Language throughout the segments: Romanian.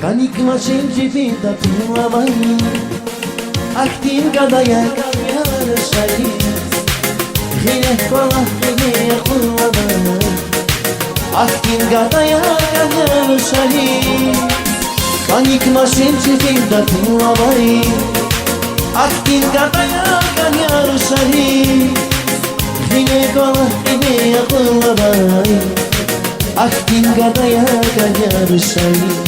Canik mașini vida tua mãe Actin gadaya kanyar shari Hine kola hine kulaba Actin gadaya kanyar shari Canik mașini vida tua mãe Actin gadaya kanyar shari Hine kola hine kulaba Actin gadaya kanyar shari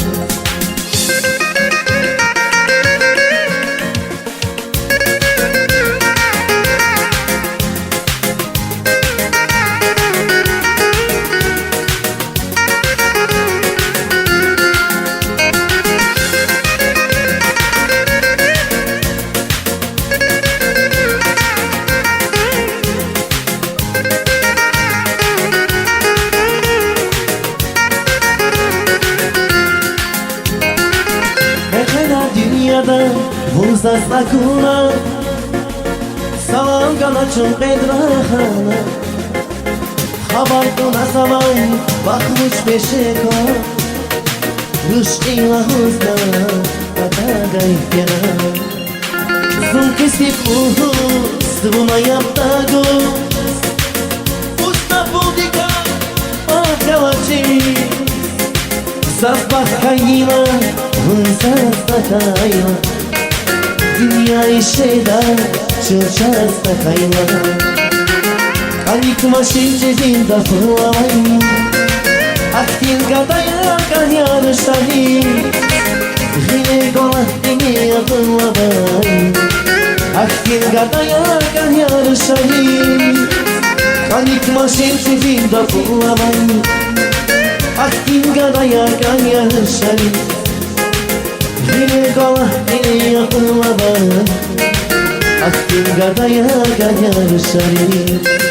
Dünyada vursa sakuna Salam kanacın pedrahana Habartına savay bakmış peşeka Rüştila huzda katagay kera Zulkesi puhu svuna yaptago Usta budika akalači Zaspah kajila Vânză-ți-a Dünya şeyda Çılçaz-ți kayla Canik mașini vida tua mãe Actin gadaya kanyar shari Hine kola hine kulaba Actin gadaya kanyar shari Canik mașini vida tua mãe Actin gadaya kanyar shari Hine kola hine kulaba Actin gadaya kanyar shari